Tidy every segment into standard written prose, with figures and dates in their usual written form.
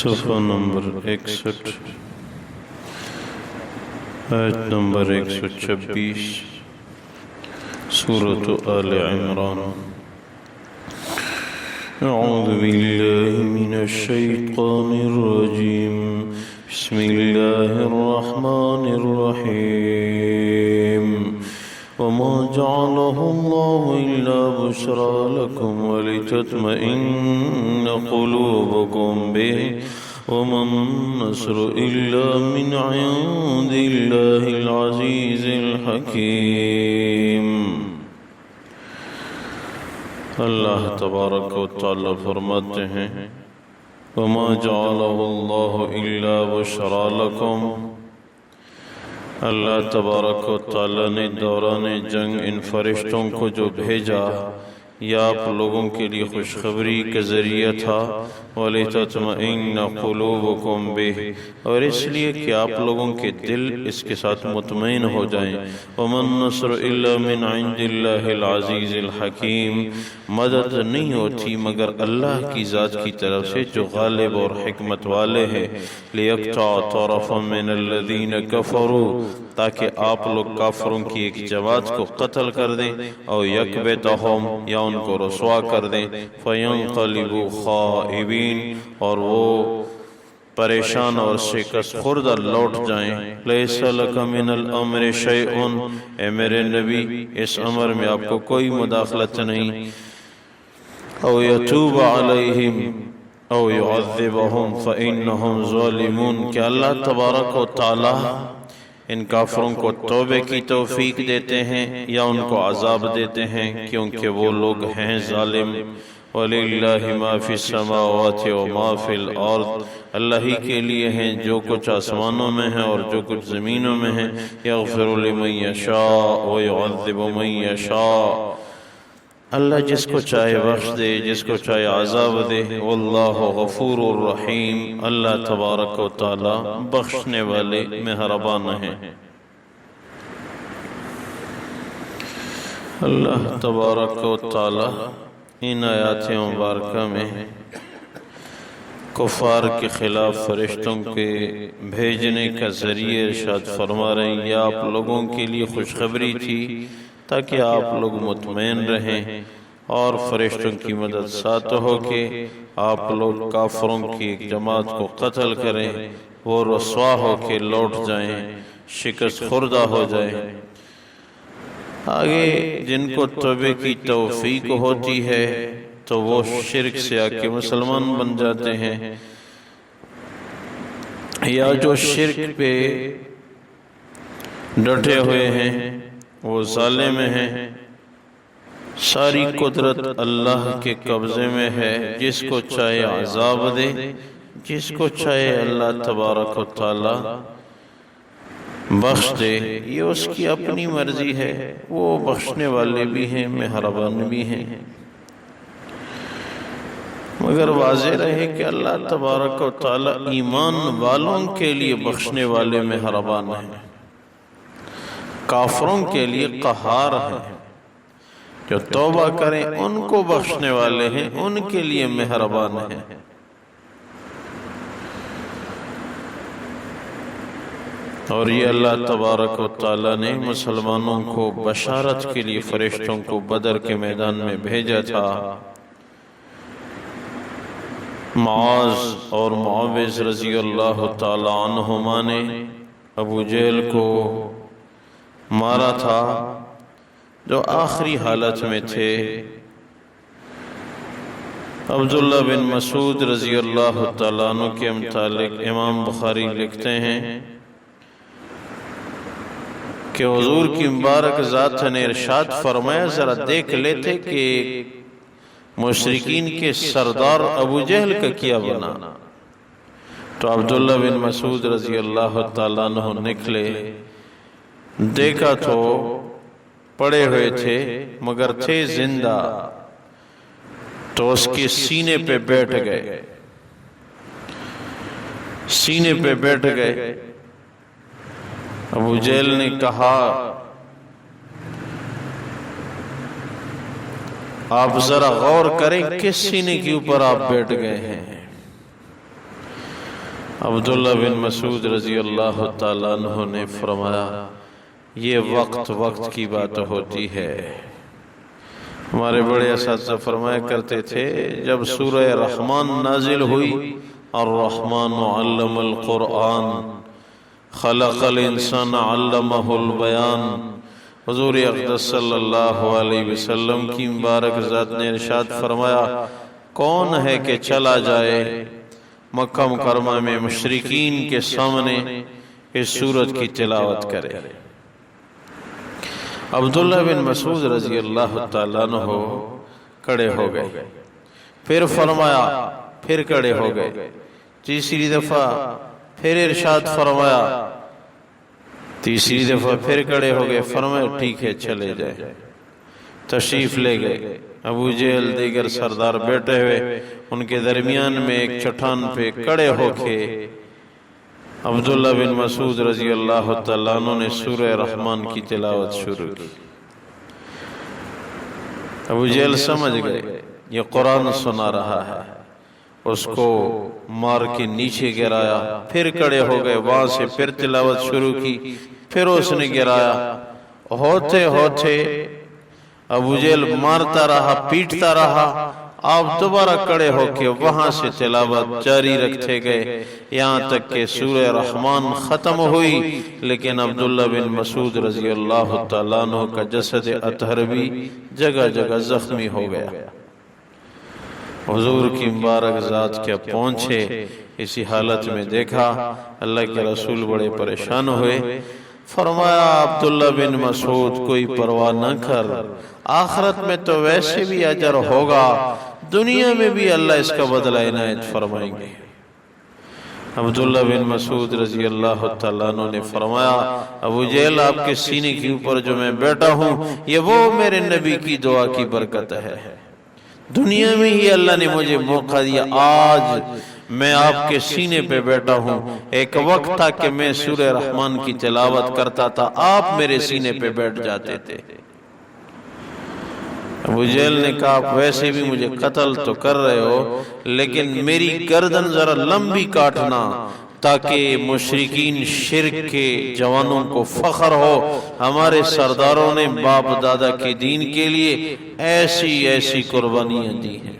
صفحہ نمبر 61 آیت نمبر 126 سورۃ آل عمران۔ اعوذ باللہ من الشیطان الرجیم، بسم اللہ الرحمن الرحیم۔ وما جعله الله إلا بشرى لكم ولتطمئن قلوبكم به وما النصر إلا من عند الله العزيز الحكيم۔ اللہ تبارک و تعالی فرماتے ہیں وما جعله الله إلا بشرى لكم، اللہ تبارک و تعالی نے دوران جنگ ان فرشتوں کو جو بھیجا یہ آپ لوگوں کے لیے خوشخبری کا ذریعہ تھا، وَلِتَطْمَئِنَّ قُلُوبُكُمْ بِهِ، اور اس لیے کہ آپ لوگوں کے دل اس کے ساتھ مطمئن ہو جائیں۔ وَمَا النَّصْرُ إِلَّا مِنْ عِنْدِ اللَّهِ الْعَزِيزِ الْحَكِيمِ، مدد نہیں ہوتی مگر اللہ کی ذات کی طرف سے جو غالب اور حکمت والے ہیں۔ لِيَقْطَعَ طَرَفًا مِنَ الَّذِينَ كَفَرُوا، تاکہ آپ لوگ کافروں کی ایک جماعت کو قتل کر دیں، او یکبتہم، یا ان کو رسوا کر دیں، فَيَنْقَلِبُوا خَائِبِينَ، اور وہ پریشان اور شکست خوردہ لوٹ جائیں۔ لَيْسَ لَكَ مِنَ الْأَمْرِ شَيْءٌ، اے میرے نبی اس امر میں آپ کو کوئی مداخلت نہیں۔ او یتوب علیہم او یعذبہم فإنہم ظالمون، کہ اللہ تبارک و تعالی ان کافروں کو توبے کی توفیق دیتے ہیں یا ان کو عذاب دیتے ہیں کیونکہ وہ لوگ ہیں ظالم۔ وَلِلَّهِ مَا فِي السَّمَاوَاتِ وَمَا فِي الْأَرْضِ، اللہ ہی کے لیے ہیں جو کچھ آسمانوں میں ہے اور جو کچھ زمینوں میں ہے۔ يَغْفِرُ لِمَن يَشَاءُ وَيُعَذِّبُ مَن يَشَاءُ، اللہ جس کو چاہے بخش دے، جس کو چاہے عذاب دے۔ واللہ غفور الرحیم، اللہ تبارک و تعالی بخشنے والے مہربان ہیں۔ اللہ تبارک و تعالی ان آیات مبارکہ میں کفار کے خلاف فرشتوں کے بھیجنے کا ذریعہ ارشاد فرما رہے ہیں یہ آپ لوگوں کے لیے خوشخبری تھی تاکہ آپ لوگ مطمئن رہیں، اور فرشتوں کی مدد ساتھ ہو کہ آپ لوگ کافروں کی ایک جماعت کو قتل کریں، وہ رسوا ہو کے لوٹ جائیں، شکست خوردہ ہو جائیں۔ آگے جن کو توبے کی توفیق ہوتی ہے تو وہ شرک سے آ کے مسلمان بن جاتے ہیں، یا جو شرک پہ ڈٹے ہوئے ہیں وہ ظالم ہیں۔ ساری قدرت اللہ کے قبضے میں ہے، جس کو چاہے عذاب دے، جس کو چاہے اللہ تبارک و تعالی بخش دے، یہ اس کی اپنی مرضی ہے، وہ بخشنے والے بھی ہیں، مہربان بھی ہیں۔ مگر واضح رہے کہ اللہ تبارک و تعالی ایمان والوں کے لیے بخشنے والے مہربان ہیں، کافروں کے لیے قہار ہیں، جو توبہ کریں ان کو بخشنے والے ہیں، ان کے لیے مہربان ہیں۔ اور یہ اللہ تبارک و تعالی نے مسلمانوں کو بشارت کے لیے فرشتوں کو بدر کے میدان میں بھیجا تھا۔ معاذ اور معاوض رضی اللہ تعالی عنہما نے ابو جہل کو مارا تھا جو آخری حالت میں تھے۔ عبداللہ بن مسعود رضی اللہ تعالیٰ عنہ کے متعلق امام بخاری لکھتے ہیں کہ حضور کی مبارک ذات نے ارشاد فرمایا ذرا دیکھ لیتے کہ مشرکین کے سردار ابو جہل کا کیا بنا۔ تو عبداللہ بن مسعود رضی اللہ تعالیٰ عنہ نکلے، دیکھا تو پڑے ہوئے تھے مگر تھے زندہ، تو اس کے سینے پہ بیٹھ گئے، سینے پہ بیٹھ گئے۔ ابو جہل نے کہا آپ ذرا غور کریں کس سینے کے اوپر آپ بیٹھ گئے ہیں۔ عبداللہ بن مسعود رضی اللہ تعالیٰ عنہ نے فرمایا یہ وقت کی بات ہوتی ہے۔ ہمارے بڑے اساتذہ فرمایا کرتے تھے جب سورہ رحمان نازل ہوئی، الرحمن علم القرآن خلق الانسان علمہ البیان، حضور اقدس صلی اللہ علیہ وسلم کی مبارک ذات نے ارشاد فرمایا کون ہے کہ چلا جائے مکہ مکرمہ میں مشرکین کے سامنے اس سورت کی تلاوت کرے۔ عبداللہ بن مسعود رضی اللہ تعالیٰ عنہ کھڑے ہو گئے، پھر فرمایا، پھر کھڑے ہو گئے، تیسری دفعہ پھر ارشاد فرمایا، تیسری دفعہ پھر کھڑے ہو گئے، فرمایا ٹھیک ہے چلے جائے، تشریف لے گئے۔ ابو جہل دیگر سردار بیٹھے ہوئے، ان کے درمیان میں ایک چٹان پہ کھڑے ہو کے عبداللہ بن مسعود رضی اللہ تعالیٰ عنہ نے سورہ رحمان کی تلاوت شروع کی۔ ابو جہل سمجھ گئے یہ قرآن سنا رہا ہے، اس کو مار کے نیچے گرایا، پھر کھڑے ہو گئے، وہاں سے پھر تلاوت شروع کی، پھر اس نے گرایا، ہوتے ہوتے ابو جہل مارتا رہا، پیٹتا رہا، آپ دوبارہ کھڑے ہو کے وہاں سے تلاوت جاری رکھتے گئے یہاں تک کہ سورہ رحمان ختم ہوئی، لیکن عبداللہ بن مسعود رضی اللہ تعالیٰ عنہ کا جسد اطہر بھی جگہ جگہ زخمی ہو گیا۔ حضور کی مبارک ذات کیا پہنچے، اسی حالت میں دیکھا، اللہ کے رسول بڑے پریشان ہوئے، فرمایا عبداللہ بن مسعود کوئی پرواہ نہ کر، آخرت میں تو ویسے بھی اجر ہوگا، دنیا میں بھی اللہ اس کا بدلہ عنایت فرمائیں گے۔ عبداللہ بن مسعود رضی اللہ تعالیٰ عنہ نے فرمایا ابو جہل آپ کے سینے کے اوپر جو میں بیٹھا ہوں یہ وہ میرے نبی کی دعا کی برکت ہے، دنیا میں ہی اللہ نے مجھے موقع دیا، آج میں آپ کے سینے پہ بیٹھا ہوں، ایک وقت تھا کہ میں سورہ رحمان کی تلاوت کرتا تھا، آپ میرے سینے پہ بیٹھ جاتے تھے۔ ابو جہل نے کہا آپ ویسے بھی مجھے قتل تو کر رہے ہو، لیکن میری گردن ذرا لمبی کاٹنا تاکہ مشرکین شرک کے جوانوں کو فخر ہو، ہمارے سرداروں نے باپ دادا کے دین کے لیے ایسی ایسی قربانیاں دی ہیں۔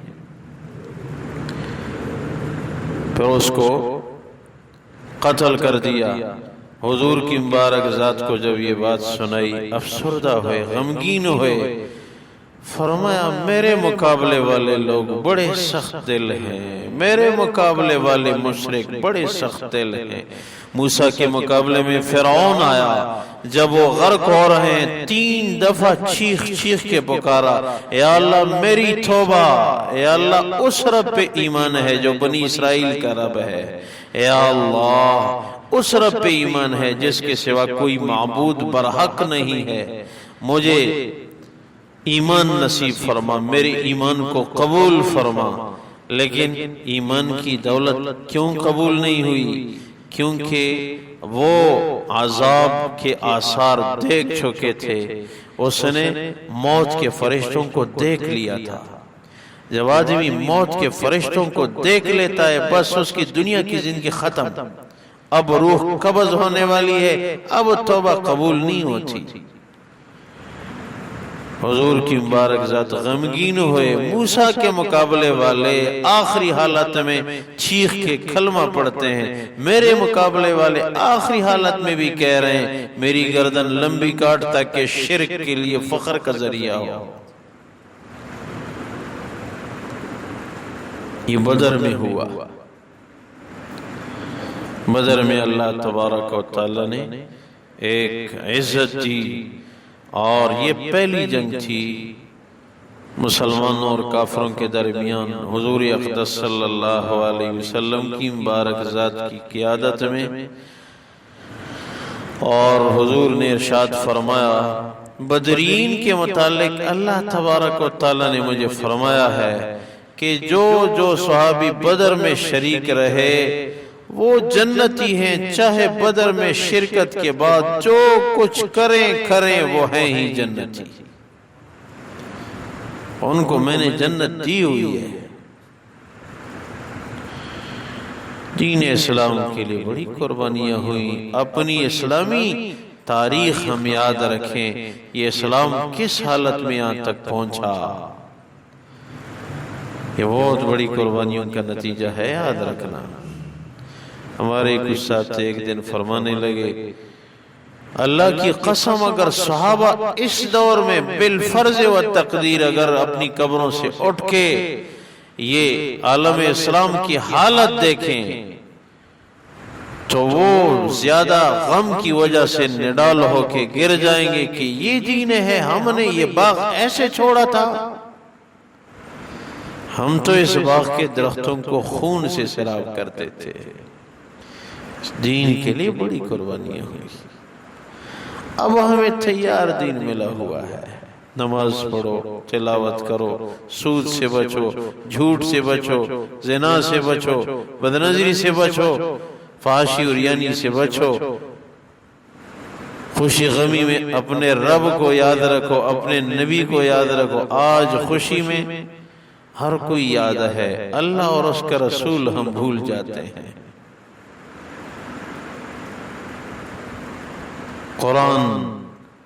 پھر اس کو قتل کر دیا۔ حضور کی مبارک ذات کو جب یہ بات سنائی افسردہ ہوئے، غمگین ہوئے، فرمایا میرے مقابلے والے لوگ بڑے سخت دل ہیں، میرے مقابلے والے مشرک بڑے سخت دل ہیں۔ موسیٰ کے مقابلے میں فرعون آیا، جب وہ غرق ہو رہے ہیں 3 دفعہ چیخ چیخ کے پکارا، یا اللہ میری توبہ، یا اللہ اس رب پہ ایمان ہے جو بنی اسرائیل کا رب ہے، یا اللہ اس رب پہ ایمان ہے جس کے سوا کوئی معبود برحق نہیں ہے، مجھے ایمان نصیب فرما، میرے ایمان کو قبول فرما۔ لیکن ایمان کی دولت کیوں قبول نہیں ہوئی؟ کیونکہ وہ عذاب کے آثار دیکھ چکے تھے، اس نے موت کے فرشتوں کو دیکھ لیا تھا۔ جب آدمی موت کے فرشتوں کو دیکھ لیتا ہے بس اس کی دنیا کی زندگی ختم، اب روح قبض ہونے والی ہے، اب توبہ قبول نہیں ہوتی۔ حضور کی مبارک ذات غمگین ہوئے، موسیٰ کے مقابلے والے آخری حالت میں چیخ کے کلمہ پڑھتے ہیں، میرے مقابلے والے آخری حالت میں بھی کہہ رہے ہیں میری گردن لمبی کاٹ تاکہ شرک کے لیے فخر کا ذریعہ ہو۔ یہ بدر میں ہوا۔ بدر میں اللہ تبارک و تعالی نے ایک عزت دی، اور یہ پہلی جنگ تھی مسلمانوں اور کافروں کے درمیان حضور اقدس صلی اللہ علیہ وسلم کی مبارک ذات کی قیادت میں، اور حضور نے ارشاد فرمایا بدرین کے متعلق اللہ تبارک و تعالی نے مجھے فرمایا ہے کہ جو صحابی بدر میں شریک رہے وہ جنتی ہیں، چاہے بدر میں شرکت کے بعد جو کچھ کریں وہ ہیں ہی جنتی، ان کو میں نے جنت دی ہوئی ہے۔ دین اسلام کے لیے بڑی قربانیاں ہوئیں۔ اپنی اسلامی تاریخ ہم یاد رکھیں، یہ اسلام کس حالت میں یہاں تک پہنچا، یہ بہت بڑی قربانیوں کا نتیجہ ہے، یاد رکھنا۔ ہمارے کچھ ساتھی ایک دن فرمانے لگے، اللہ کی قسم اگر صحابہ اس دور میں بالفرض و تقدیر اگر اپنی قبروں سے اٹھ کے یہ عالم اسلام کی حالت دیکھیں تو وہ زیادہ غم کی وجہ سے نڈال ہو کے گر جائیں گے کہ یہ دین ہے، ہم نے یہ باغ ایسے چھوڑا تھا، ہم تو اس باغ کے درختوں کو خون سے سیراب کرتے تھے۔ دین کے لیے بڑی قربانیاں ہوئی، اب ہمیں تیار دین ملا ہوا ہے۔ نماز پڑھو، تلاوت کرو، سود سے بچو، جھوٹ سے بچو، زنا سے بچو، بدنظری سے بچو، فحاشی اور یعنی سے بچو، خوشی غمی میں اپنے رب کو یاد رکھو، اپنے نبی کو یاد رکھو۔ آج خوشی میں ہر کوئی یاد ہے، اللہ اور اس کا رسول ہم بھول جاتے ہیں۔ قرآن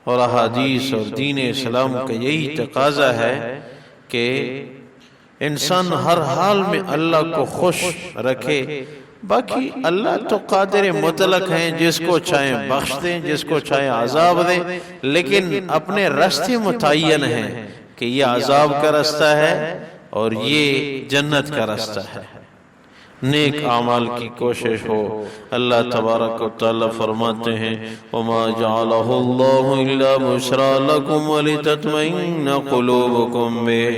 اور احادیث اور دین اسلام کا یہی تقاضا ہے کہ انسان ہر حال میں اللہ کو خوش رکھے۔ باقی اللہ تو قادر مطلق ہیں، جس کو چاہیں بخش دیں، جس کو چاہیں عذاب دیں، لیکن اپنے راستے متعین ہیں کہ یہ عذاب کا راستہ ہے اور یہ جنت کا راستہ ہے۔ نیک اعمال کی کوشش ہو۔ اللہ تبارک و تعالی فرماتے ہیں وما جعلہ اللہ الا بشرا لکم ولتطمئن قلوبکم بہ۔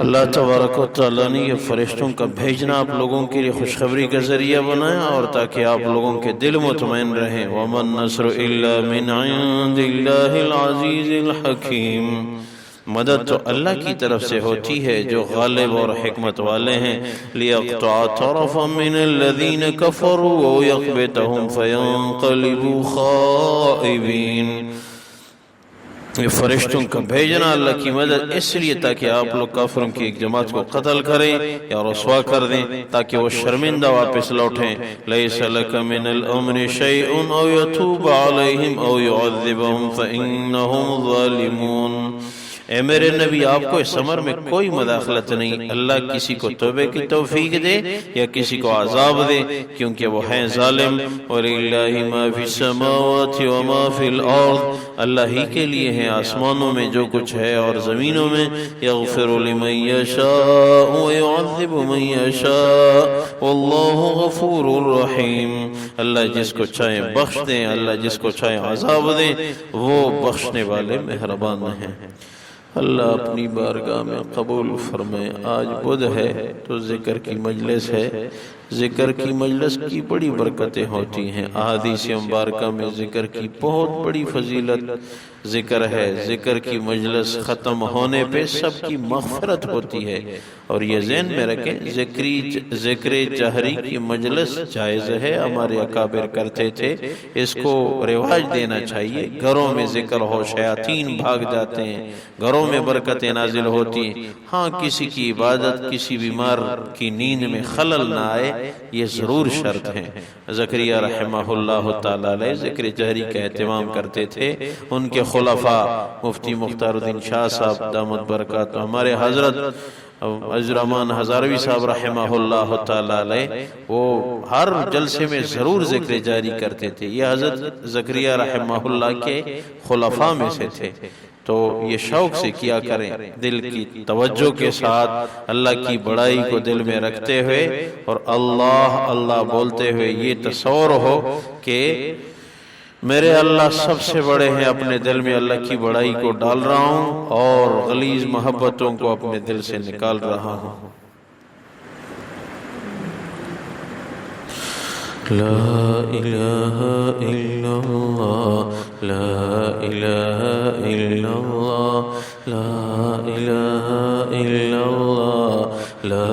اللہ تبارک و تعالی نے یہ فرشتوں کا بھیجنا آپ لوگوں کے لیے خوشخبری کا ذریعہ بنایا اور تاکہ آپ لوگوں کے دل مطمئن رہیں۔ وما النصر الا من عند اللہ العزیز الحکیم۔ مدد تو اللہ کی طرف سے ہوتی ہے جو غالب اور حکمت والے ہیں۔ لِيَقْطَعَ طَرَفًا مِّنَ الَّذِينَ كَفَرُوا وَيَقْبِتَهُمْ فَيَنْقَلِبُوا خَائِبِينَ۔ یہ فرشتوں کا بھیجنا اللہ کی مدد اس لیے تاکہ آپ لوگ کافروں کی ایک جماعت کو قتل کریں یا رسوا کر دیں تاکہ وہ شرمندہ واپس لوٹیں۔ لَيْسَ لَكَ مِنَ الْأَمْرِ شَيْءٌ أَوْ يَتُوبَ عَلَيْهِمْ أَوْ يُعَذِّبَهُمْ فَإِنَّهُمْ ظَالِمُونَ۔ اے میرے نبی، آپ کو اس امر میں کوئی مداخلت نہیں، اللہ کسی کو توبے کی توفیق دے یا کسی کو عذاب دے، کیونکہ وہ ہیں ظالم۔ وَلِلَّهِ مَا فِي السَّمَاوَاتِ وَمَا فِي الْأَرْضِ، اللہ ہی کے لیے ہیں آسمانوں میں جو کچھ ہے اور زمینوں میں۔ يَغْفِرُ لِمَن يَشَاءُ وَيُعَذِّبُ مَن يَشَاءُ وَاللَّهُ غَفُورٌ رَحِيمٌ۔ اللہ جس کو چاہے بخش دیں، اللہ جس کو چاہے عذاب دیں، وہ بخشنے والے مہربان ہیں۔ اللہ اپنی بارگاہ میں قبول فرمائے۔ آج بدھ ہے تو ذکر کی مجلس ہے، ذکر کی مجلس کی بڑی برکتیں ہوتی ہیں۔ احادیث مبارکہ میں ذکر کی بہت بڑی فضیلت ذکر ہے۔ ذکر کی مجلس ختم ہونے پہ سب کی مغفرت ہوتی ہے، اور یہ ذہن میں رکھیں ذکر جہری کی مجلس جائز ہے، ہمارے اکابر کرتے تھے، اس کو رواج دینا چاہیے۔ گھروں میں ذکر ہو، شیاطین بھاگ جاتے ہیں، گھروں میں برکتیں نازل ہوتی ہیں۔ ہاں کسی کی عبادت کسی بیمار کی نیند میں خلل نہ آئے، یہ ضرور شرط ہے۔ زکریا رحمہ اللہ تعالی علیہ ذکر جہری کا اہتمام کرتے تھے۔ ان کے خلفاء مفتی مختار الدین شاہ صاحب دامت برکات، ہمارے حضرت عزرمان ہزاروی صاحب رحمہ اللہ تعالی علیہ، وہ ہر جلسے میں ضرور ذکر جاری کرتے تھے۔ یہ حضرت زکریا رحمہ اللہ کے خلفاء میں سے تھے، تو یہ شوق سے کیا کریں، دل کی توجہ کے ساتھ اللہ کی بڑائی کو دل میں رکھتے ہوئے اور اللہ اللہ بولتے ہوئے یہ تصور ہو کہ میرے اللہ سب سے بڑے ہیں، اپنے دل میں اللہ کی بڑائی کو ڈال رہا ہوں اور غلیظ محبتوں کو اپنے دل سے نکال رہا ہوں۔ لا الہ الا اللہ، لا الہ الا اللہ، لا الہ الا اللہ، لا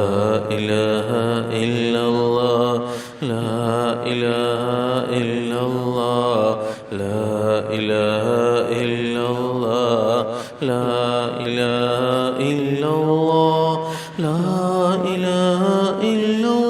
الہ الا اللہ، لا الہ الا اللہ، لا الہ الا اللہ، لا الہ الا اللہ، لا الہ الا اللہ۔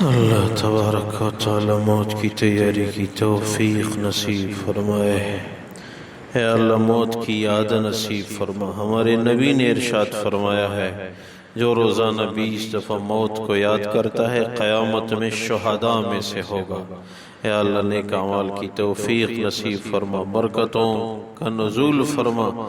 اللہ تبارک و تعالی موت کی تیاری کی توفیق نصیب فرمائے۔ اے اللہ موت کی یاد نصیب فرما۔ ہمارے نبی نے ارشاد فرمایا ہے جو روزانہ 20 دفعہ موت کو یاد کرتا ہے قیامت میں شہداء میں سے ہوگا۔ اے اللہ نیک اعمال کی توفیق نصیب فرما، برکتوں کا نزول فرما۔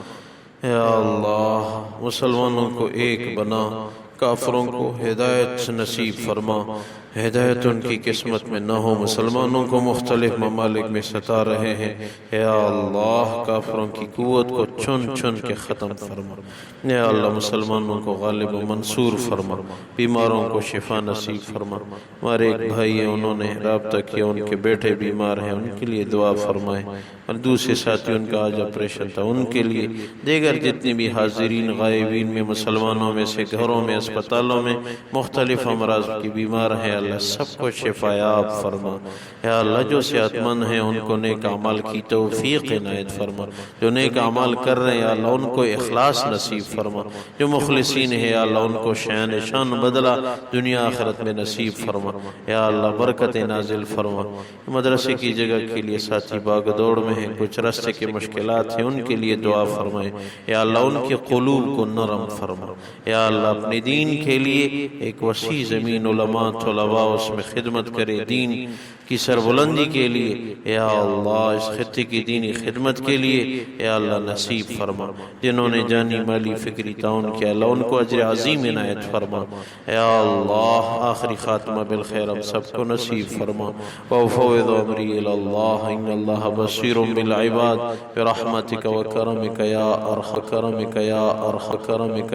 اے اللہ مسلمانوں کو ایک بنا، کافروں کو ہدایت نصیب فرما۔ ہدایت ان کی قسمت میں نہ ہو، مسلمانوں کو مختلف ممالک میں ستا رہے ہیں، اے اللہ کافروں کی قوت کو چن چن کے ختم فرما۔ اے اللہ مسلمانوں کو غالب و منصور فرما، بیماروں کو شفا نصیب فرما۔ ہمارے ایک بھائی ہیں، انہوں نے رابطہ کیا، ان کے بیٹے بیمار ہیں، ان کے لیے دعا فرمائیں۔ اور دوسرے ساتھی ان کا آج آپریشن تھا، ان کے لیے، دیگر جتنی بھی حاضرین غائبین میں مسلمانوں میں سے گھروں میں اسپتالوں میں مختلف امراض کی بیمار ہیں، اللہ سب کو شفا یاب فرما۔ یا اللہ جو صحت مند ہیں ان کو نیک اعمال کی توفیق عنایت فرما، جو نیک اعمال کر رہے ہیں یا اللہ ان کو اخلاص نصیب فرما، جو مخلصین ہیں یا اللہ ان کو شان بدلہ دنیا آخرت میں نصیب فرما۔ یا اللہ برکت نازل فرما۔ مدرسے کی جگہ کے لیے ساتھی باغ دوڑ میں ہیں، کچھ راستے کی مشکلات ہیں، ان کے لیے دعا فرمائیں۔ یا اللہ ان کے قلوب کو نرم فرما۔ یا اللہ اپنے دین کے لیے ایک وسیع زمین علماء طلباء اس میں خدمت کرے، دین کی سربلندی کے لیے، یا اللہ اس خطے کی دینی خدمت کے لیے یا اللہ نصیب فرما۔ جنہوں نے جانی مالی فکری تعاون کیا اللہ ان کو اجر عظیم عنایت فرما۔ یا اللہ آخری خاتمہ بالخیر ہم سب کو نصیب فرما۔ وافوض امری الی اللہ ان اللہ بصیر بالعباد برحمتک وکرمک یا ارحم کرمک یا ارحم کرمک